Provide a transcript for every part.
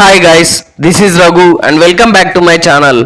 Hi guys, this is Raghu and welcome back to my channel.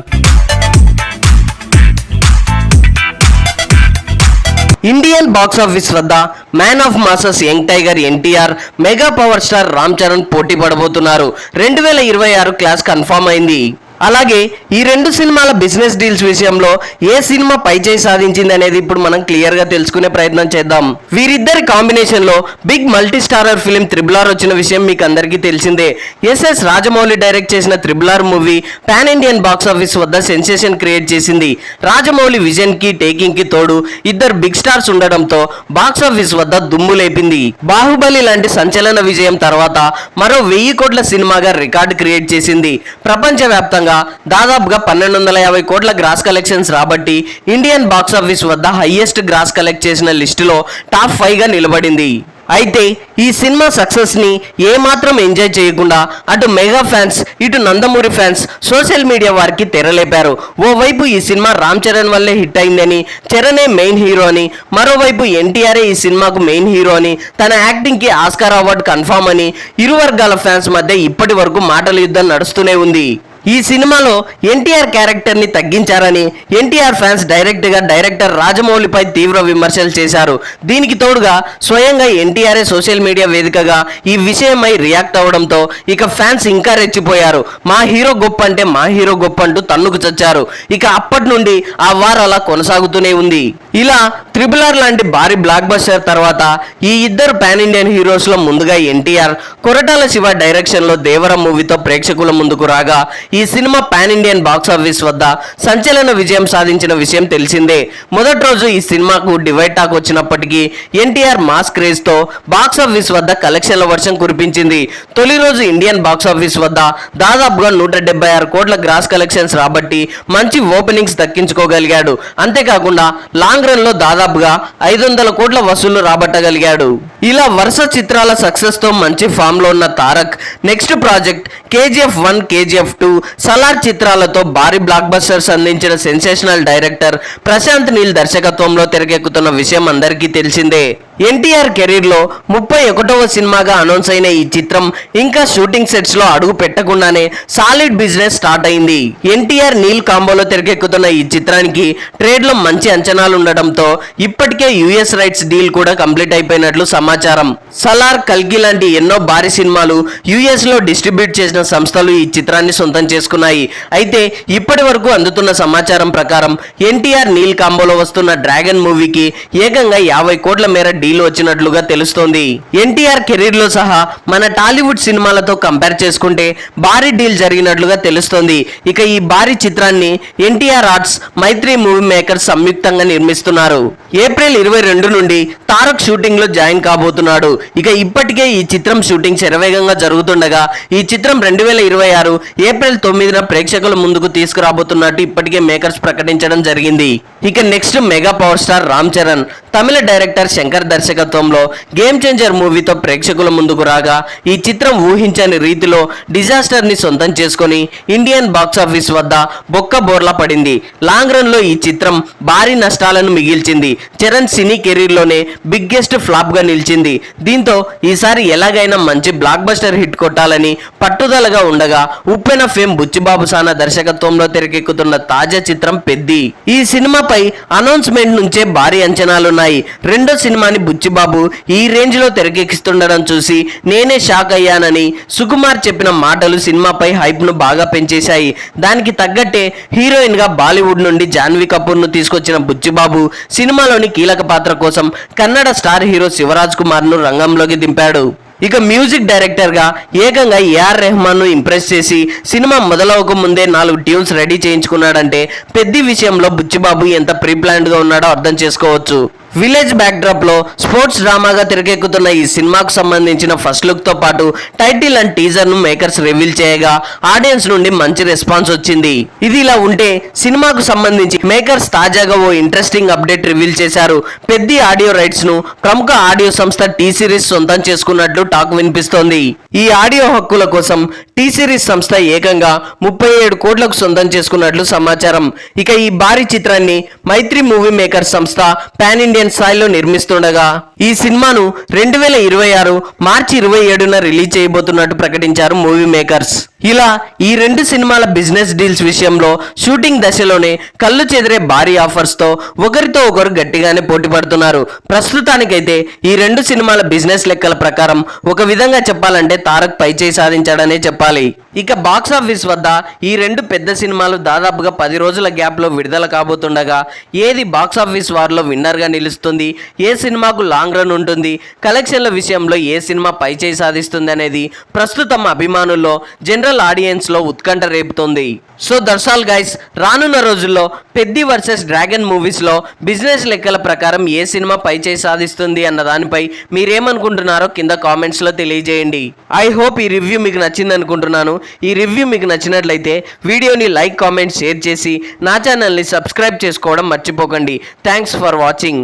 Indian box office వద్ద man of masses young tiger NTR mega power star Ram Charan పోటీ పడబోతున్నారు. 2026 class confirm అయింది. అలాగే ఈ రెండు సినిమాల బిజినెస్ డీల్స్ విషయంలో ఏ సినిమా పైచేయి సాధించింది అనేది ఇప్పుడు మనం క్లియర్ గా తెలుసుకునే ప్రయత్నం చేద్దాం. వీరిద్దరి కాంబినేషన్ లో big multi starrer film RRR వచ్చిన విషయం మీకు అందరికీ తెలిసిందే. ఎస్ఎస్ రాజమౌళి డైరెక్ట్ చేసిన RRR movie pan Indian box office వద్ద సెన్సేషన్ క్రియేట్ చేసింది. రాజమౌళి విజన్ కి టేకింగ్ కి తోడు ఇద్దరు బిగ్ స్టార్స్ ఉండడంతో బాక్స్ ఆఫీస్ వద్ద దుమ్ము లేపింది. బాహుబలి లాంటి సంచలన విజయం తర్వాత మరో 1000 కోట్ల సినిమాగా రికార్డు క్రియేట్ చేసింది. ప్రపంచవ్యాప్తంగా దాదాపుగా 1250 కోట్ల గ్రాస్ కలెక్షన్స్ రాబట్టి ఇండియన్ బాక్స్ ఆఫీస్ వద్ద హైయెస్ట్ గ్రాస్ కలెక్ట్ చేసిన లిస్టులో టాప్ 5 గా నిలబడింది. అయితే ఈ సినిమా సక్సెస్ ని ఏమాత్రం ఎంజాయ్ చేయకుండా అటు మెగా ఫ్యాన్స్ ఇటు నందమూరి ఫ్యాన్స్ సోషల్ మీడియా వారికి తెరలేపారు. ఓవైపు ఈ సినిమా రామ్ చరణ్ వల్లే హిట్ అయిందని, చరణే మెయిన్ హీరో అని, మరోవైపు ఎన్టీఆర్ఏ ఈ సినిమాకు మెయిన్ హీరో అని, తన యాక్టింగ్ కి ఆస్కార్ అవార్డు కన్ఫర్మ్ అని ఇరు వర్గాల ఫ్యాన్స్ మధ్య ఇప్పటి వరకు మాటల యుద్ధం నడుస్తూనే ఉంది. ఈ సినిమాలో ఎన్టీఆర్ క్యారెక్టర్ ని తగ్గించారని ఎన్టీఆర్ ఫ్యాన్స్ డైరెక్టర్ రాజమౌళిపై తీవ్ర విమర్శలు చేశారు. దీనికి తోడుగా స్వయంగా ఎన్టీఆర్ఏ సోషల్ మీడియా వేదికగా ఈ విషయమై రియాక్ట్ అవడంతో ఇక ఫ్యాన్స్ ఇంకా రెచ్చిపోయారు. మా హీరో గొప్ప అంటే మా హీరో గొప్ప అంటూ తన్నుకు చచ్చారు. ఇక అప్పటి నుండి ఆ వార్ అలా కొనసాగుతూనే ఉంది. ఇలా RRR లాంటి భారీ బ్లాక్ బస్టర్ తర్వాత ఈ ఇద్దరు పాన్ ఇండియన్ హీరోస్ లో ముందుగా ఎన్టీఆర్ కొరటాల శివ డైరెక్షన్ లో దేవర మూవీతో ప్రేక్షకుల ముందుకు రాగా ఈ cinema pan Indian box office వద్ద సంచలన విజయం సాధించిన విషయం తెలిసిందే. మొదటి రోజు ఈ సినిమాకు డివైడ్ టాక్ వచ్చినప్పటికీ ఎన్టీఆర్ మాస్ క్రేజ్ తో బాక్స్ ఆఫీస్ వద్ద కలెక్షన్ల వర్షం కురిపించింది. తొలి రోజు ఇండియన్ బాక్స్ ఆఫీస్ వద్ద దాదాపుగా 176 కోట్ల గ్రాస్ కలెక్షన్స్ రాబట్టి మంచి ఓపెనింగ్స్ దక్కించుకోగలిగాడు. అంతేకాకుండా లాంగ్ రన్ లో దాదాపుగా 500 కోట్ల వసూళ్లు రాబట్టగలిగాడు. ఇలా వరుస చిత్రాల సక్సెస్ తో మంచి ఫామ్ లో ఉన్న Tarak next project KGF 1, KGF 2, Salaar చిత్రాలతో భారీ బ్లాక్ బస్టర్స్ అందించిన సెన్సేషనల్ డైరెక్టర్ ప్రశాంత్ నీల్ దర్శకత్వంలో తెరకెక్కుతున్న విషయం అందరికీ తెలిసిందే. ఎన్టీఆర్ కెరీర్ లో 31వ సినిమాగా అనౌన్స్ అయిన ఈ చిత్రం ఇంకా షూటింగ్ సెట్స్ లో అడుగు పెట్టకుండానే సాలిడ్ బిజినెస్ స్టార్ట్ అయింది. ఎన్టీఆర్ నీల్ కాంబోలో తెరకెక్కుతున్న ఈ చిత్రానికి ట్రేడ్ లో మంచి అంచనాలు ఉండడంతో ఇప్పటికే US రైట్స్ డీల్ కూడా కంప్లీట్ అయిపోయినట్లు సమాచారం. సలార్, కల్కి లాంటి ఎన్నో భారీ సినిమాలు US లో డిస్ట్రిబ్యూట్ చేసిన సంస్థలు ఈ చిత్రాన్ని సొంతం చేసుకున్నాయి. అయితే ఇప్పటి వరకు అందుతున్న సమాచారం ప్రకారం ఎన్టీఆర్ నీల్ కాంబోలో వస్తున్న డ్రాగన్ మూవీకి ఏకంగా 50 కోట్ల మేర డీల్ వచ్చినట్లుగా తెలుస్తోంది. ఎన్టీఆర్ కెరీర్ లో సహా మన టాలీవుడ్ సినిమాలతో కంపేర్ చేసుకుంటే భారీ డీల్ జరిగినట్లుగా తెలుస్తోంది. ఇక ఈ భారీ చిత్రాన్ని ఎన్టీఆర్ ఆర్ట్స్, మైత్రి మూవీ మేకర్స్ సంయుక్తంగా నిర్మిస్తున్నారు. ఏప్రిల్ 22 నుండి తారక్ షూటింగ్ లో జాయిన్ కాబోతున్నాడు. ఇక ఇప్పటికే ఈ చిత్రం షూటింగ్ శరవేగంగా జరుగుతుండగా ఈ చిత్రం 2026 ఏప్రిల్ 9న ప్రేక్షకుల ముందుకు తీసుకురాబోతున్నట్టు ఇప్పటికే మేకర్స్ ప్రకటించడం జరిగింది. ఇక next mega power star Ram Charan తమిళ డైరెక్టర్ శంకర్ దర్శకత్వంలో గేమ్ చేంజర్ మూవీతో ప్రేక్షకుల ముందుకు రాగా ఈ చిత్రం ఊహించని రీతిలో డిజాస్టర్ ని సొంతం చేసుకుని ఇండియన్ బాక్స్ ఆఫీస్ వద్ద బొక్క బోర్లా పడింది. లాంగ్ రన్ లో ఈ చిత్రం భారీ నష్టాలను మిగిల్చింది. చరణ్ సినీ కెరీర్ లోనే బిగ్గెస్ట్ ఫ్లాప్ గా నిలిచింది. దీంతో ఈసారి ఎలాగైనా మంచి బ్లాక్ బస్టర్ హిట్ కొట్టాలని పట్టుదలగా ఉండగా ఉప్పెన ఫేమ్ బుచ్చిబాబు సానా దర్శకత్వంలో తెరకెక్కుతున్న తాజా చిత్రం పెద్ది. ఈ సినిమాపై అనౌన్స్మెంట్ నుంచే భారీ అంచనాలున్నాయి. రెండో సినిమాని బుచ్చిబాబు ఈ రేంజ్ లో తెరకెక్కిస్తుండడం చూసి నేనే షాక్ అయ్యానని సుకుమార్ చెప్పిన మాటలు సినిమాపై హైప్ ను బాగా పెంచేశాయి. దానికి తగ్గట్టే హీరోయిన్ గా బాలీవుడ్ నుండి జాన్వీ కపూర్ ను తీసుకొచ్చిన బుచ్చిబాబు సినిమాలోని కీలక పాత్ర కోసం కన్నడ స్టార్ హీరో శివరాజ్ కుమార్ ను రంగంలోకి దింపాడు. ఇక మ్యూజిక్ డైరెక్టర్ గా ఏకంగా AR రెహమాన్ ను ఇంప్రెస్ చేసి సినిమా మొదలవక ముందే 4 ట్యూన్స్ రెడీ చేయించుకున్నాడంటే పెద్ద విషయంలో బుచ్చిబాబు ఎంత ప్రీ ప్లాన్డ్ గా ఉన్నాడో అర్థం చేసుకోవచ్చు. విలేజ్ బ్యాక్డ్రాప్ లో స్పోర్ట్స్ డ్రామాగా తెరకెక్కుతున్న ఈ సినిమాకు సంబంధించిన ఫస్ట్ లుక్ తో పాటు టైటిల్ అండ్ టీజర్ ను మేకర్స్ రివీల్ చేయగా ఆడియన్స్ నుండి మంచి రెస్పాన్స్ వచ్చింది. ఇది ఇలా ఉంటే సినిమాకు సంబంధించి మేకర్స్ తాజాగా ఓ ఇంట్రెస్టింగ్ అప్డేట్ రివీల్ చేశారు. పెద్ద ఆడియో రైట్స్ ను ప్రముఖ ఆడియో సంస్థ టీ సిరీస్ సొంతం చేసుకున్నట్లు టాక్ వినిపిస్తోంది. ఈ ఆడియో హక్కుల కోసం టీ సిరీస్ సంస్థ ఏకంగా 37 కోట్లకు సొంతం చేసుకున్నట్లు సమాచారం. ఇక ఈ భారీ చిత్రాన్ని మైత్రి మూవీ మేకర్స్ సంస్థ పాన్ ఇండియన్ స్థాయిలో నిర్మిస్తుండగా ఈ సినిమాను 2026 మార్చి 27న రిలీజ్ చేయబోతున్నట్టు ప్రకటించారు మూవీ మేకర్స్. ఇలా ఈ రెండు సినిమాల బిజినెస్ డీల్స్ విషయంలో షూటింగ్ దశలోనే కళ్ళు చెదిరే భారీ ఆఫర్స్తో ఒకరితో ఒకరు గట్టిగానే పోటీ పడుతున్నారు. ప్రస్తుతానికైతే ఈ రెండు సినిమాల బిజినెస్ లెక్కల ప్రకారం ఒక విధంగా చెప్పాలంటే తారక్ పైచేయి సాధించాడనే చెప్పాలి. ఇక బాక్స్ ఆఫీస్ వద్ద ఈ రెండు పెద్ద సినిమాలు దాదాపుగా 10 రోజుల గ్యాప్లో విడుదల కాబోతుండగా ఏది బాక్స్ ఆఫీస్ వార్లో విన్నర్గా నిలుస్తుంది, ఏ సినిమాకు లాంగ్ రన్ ఉంటుంది, కలెక్షన్ల విషయంలో ఏ సినిమా పైచేయి సాధిస్తుంది అనేది ప్రస్తుతం అభిమానుల్లో జనరల్ ఆడియన్స్ లో ఉత్కంఠ రేపుతోంది. సో దట్స్ ఆల్ గైస్, రానున్న రోజుల్లో పెద్ది వర్సెస్ డ్రాగన్ మూవీస్ లో బిజినెస్ లెక్కల ప్రకారం ఏ సినిమా పైచేయి సాధిస్తుంది అన్న దానిపై మీరేమనుకుంటున్నారో కింద కామెంట్స్ లో తెలియజేయండి. ఐ హోప్ ఈ రివ్యూ మీకు నచ్చింది అనుకుంటున్నాను. ఈ రివ్యూ మీకు నచ్చినట్లయితే వీడియోని లైక్, కామెంట్, షేర్ చేసి నా ఛానల్ని సబ్స్క్రైబ్ చేసుకోవడం మర్చిపోకండి. Thanks for watching.